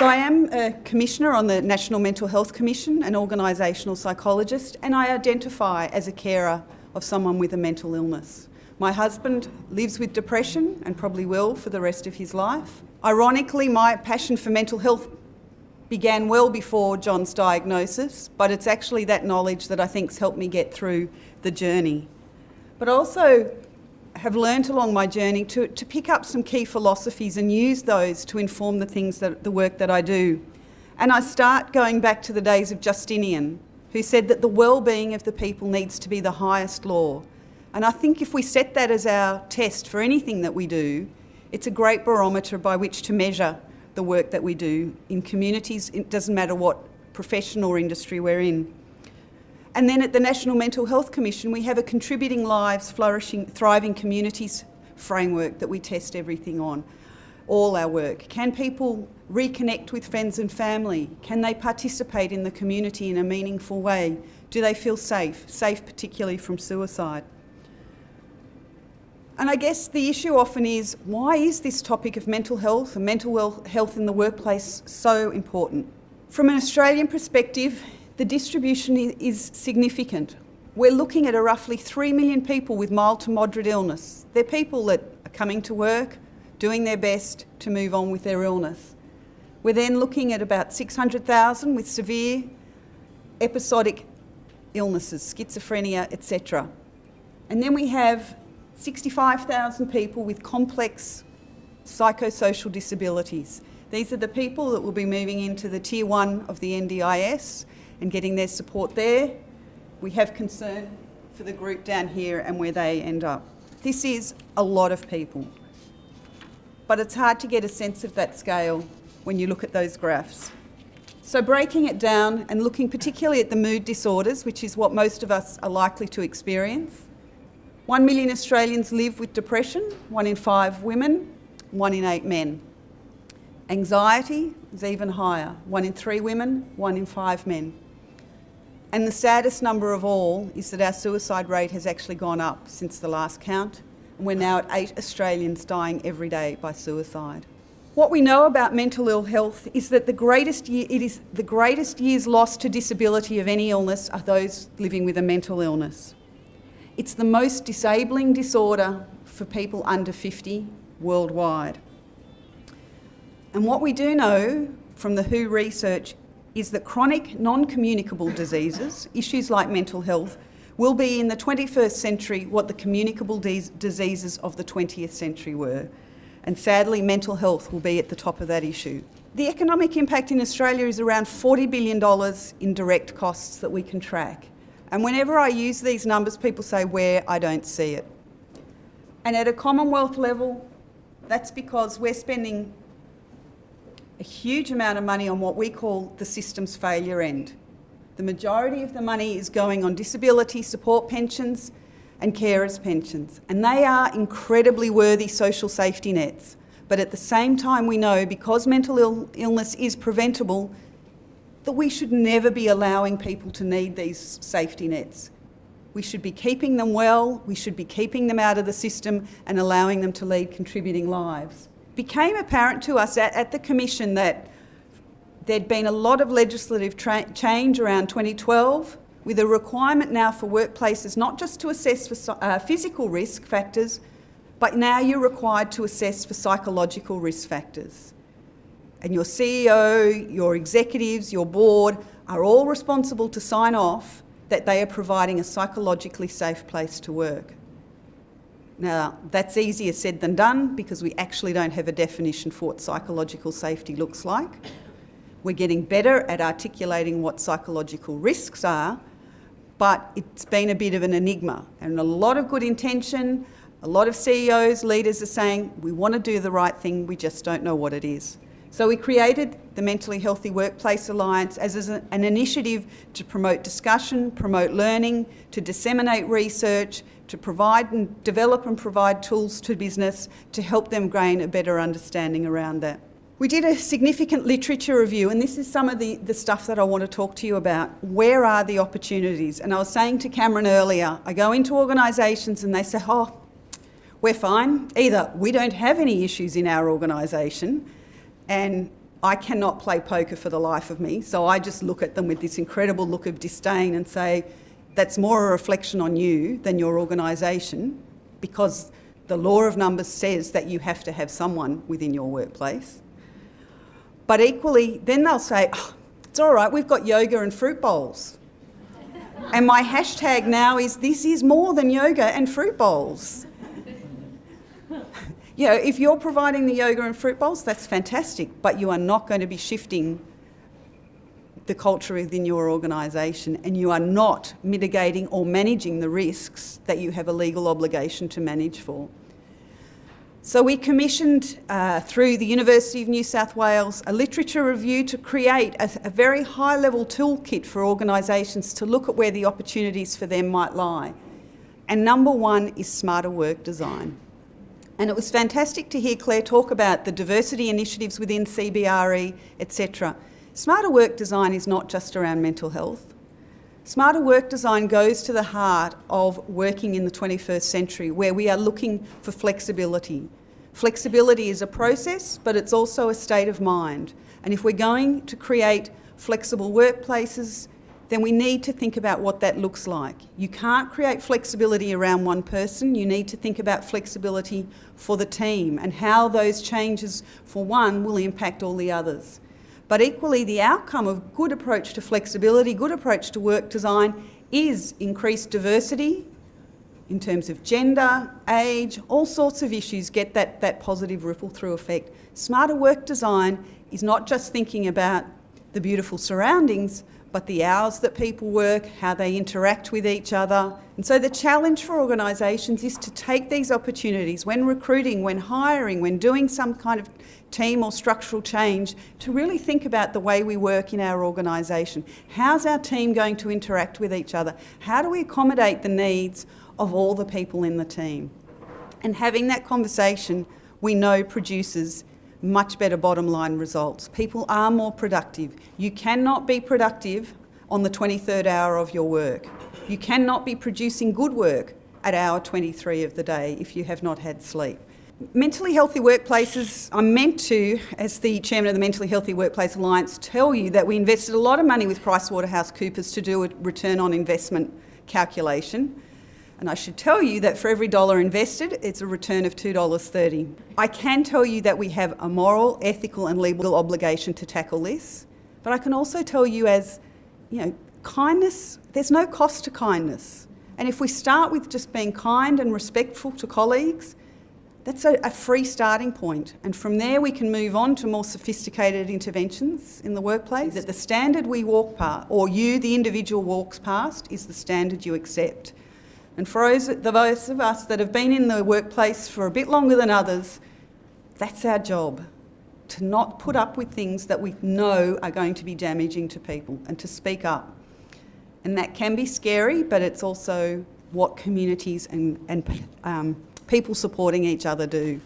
So I am a commissioner on the National Mental Health Commission, an organisational psychologist, and I identify as a carer of someone with a mental illness. My husband lives with depression and probably will for the rest of his life. Ironically, my passion for mental health began well before John's diagnosis, but it's actually that knowledge that I think's helped me get through the journey. But also have learnt along my journey to pick up some key philosophies and use those to inform the work that I do. And I start going back to the days of Justinian, who said that the well-being of the people needs to be the highest law. And I think if we set that as our test for anything that we do, it's a great barometer by which to measure the work that we do in communities. It doesn't matter what profession or industry we're in. And then at the National Mental Health Commission, we have a Contributing Lives, Flourishing, Thriving Communities framework that we test everything on, all our work. Can people reconnect with friends and family? Can they participate in the community in a meaningful way? Do they feel safe particularly from suicide? And I guess the issue often is, why is this topic of mental health and mental health in the workplace so important? From an Australian perspective, the distribution is significant. We're looking at a roughly 3 million people with mild to moderate illness. They're people that are coming to work, doing their best to move on with their illness. We're then looking at about 600,000 with severe episodic illnesses, schizophrenia, etc. And then we have 65,000 people with complex psychosocial disabilities. These are the people that will be moving into the Tier 1 of the NDIS and getting their support there. We have concern for the group down here and where they end up. This is a lot of people, but it's hard to get a sense of that scale when you look at those graphs. So breaking it down and looking particularly at the mood disorders, which is what most of us are likely to experience. 1 million Australians live with depression, 1 in 5 women, 1 in 8 men. Anxiety is even higher, 1 in 3 women, 1 in 5 men. And the saddest number of all is that our suicide rate has actually gone up since the last count, and we're now at 8 Australians dying every day by suicide. What we know about mental ill health is that the greatest years lost to disability of any illness are those living with a mental illness. It's the most disabling disorder for people under 50 worldwide. And what we do know from the WHO research is that chronic non-communicable diseases, issues like mental health, will be in the 21st century what the communicable diseases of the 20th century were. And sadly, mental health will be at the top of that issue. The economic impact in Australia is around $40 billion in direct costs that we can track. And whenever I use these numbers, people say, where? I don't see it. And at a Commonwealth level, that's because we're spending a huge amount of money on what we call the system's failure end. The majority of the money is going on disability support pensions and carers' pensions, and they are incredibly worthy social safety nets. But at the same time, we know, because mental illness is preventable, that we should never be allowing people to need these safety nets. We should be keeping them well, we should be keeping them out of the system and allowing them to lead contributing lives. It became apparent to us at the Commission that there'd been a lot of legislative change around 2012, with a requirement now for workplaces not just to assess for physical risk factors, but now you're required to assess for psychological risk factors. And your CEO, your executives, your board are all responsible to sign off that they are providing a psychologically safe place to work. Now, that's easier said than done, because we actually don't have a definition for what psychological safety looks like. We're getting better at articulating what psychological risks are, but it's been a bit of an enigma. And a lot of good intention, a lot of CEOs, leaders are saying, we want to do the right thing, we just don't know what it is. So we created the Mentally Healthy Workplace Alliance as an initiative to promote discussion, promote learning, to disseminate research, to provide and develop and provide tools to business to help them gain a better understanding around that. We did a significant literature review, and this is some of the stuff that I want to talk to you about. Where are the opportunities? And I was saying to Cameron earlier, I go into organisations and they say, oh, we're fine. Either we don't have any issues in our organisation, and I cannot play poker for the life of me, so I just look at them with this incredible look of disdain and say, that's more a reflection on you than your organisation, because the law of numbers says that you have to have someone within your workplace. But equally, then they'll say, oh, it's all right, we've got yoga and fruit bowls. And my hashtag now is, this is more than yoga and fruit bowls. You know, if you're providing the yoga and fruit bowls, that's fantastic, but you are not going to be shifting the culture within your organisation, and you are not mitigating or managing the risks that you have a legal obligation to manage for. So we commissioned, through the University of New South Wales, a literature review to create a very high-level toolkit for organisations to look at where the opportunities for them might lie. And number one is smarter work design. And it was fantastic to hear Claire talk about the diversity initiatives within CBRE, etc. Smarter work design is not just around mental health. Smarter work design goes to the heart of working in the 21st century, where we are looking for flexibility. Flexibility is a process, but it's also a state of mind. And if we're going to create flexible workplaces, then we need to think about what that looks like. You can't create flexibility around one person. You need to think about flexibility for the team and how those changes for one will impact all the others. But equally, the outcome of good approach to flexibility, good approach to work design, is increased diversity in terms of gender, age, all sorts of issues get that positive ripple through effect. Smarter work design is not just thinking about the beautiful surroundings, but the hours that people work, how they interact with each other. And so the challenge for organisations is to take these opportunities when recruiting, when hiring, when doing some kind of team or structural change, to really think about the way we work in our organisation. How's our team going to interact with each other? How do we accommodate the needs of all the people in the team? And having that conversation, we know, produces much better bottom line results. People are more productive. You cannot be productive on the 23rd hour of your work. You cannot be producing good work at hour 23 of the day if you have not had sleep. Mentally healthy workplaces, I'm meant to, as the chairman of the Mentally Healthy Workplace Alliance, tell you that we invested a lot of money with PricewaterhouseCoopers to do a return on investment calculation. And I should tell you that for every dollar invested, it's a return of $2.30. I can tell you that we have a moral, ethical and legal obligation to tackle this. But I can also tell you, as you know, kindness, there's no cost to kindness. And if we start with just being kind and respectful to colleagues, that's a free starting point. And from there we can move on to more sophisticated interventions in the workplace. That the standard we walk past, or you, the individual, walks past, is the standard you accept. And for those of us that have been in the workplace for a bit longer than others, that's our job, to not put up with things that we know are going to be damaging to people, and to speak up. And that can be scary, but it's also what communities and people supporting each other do.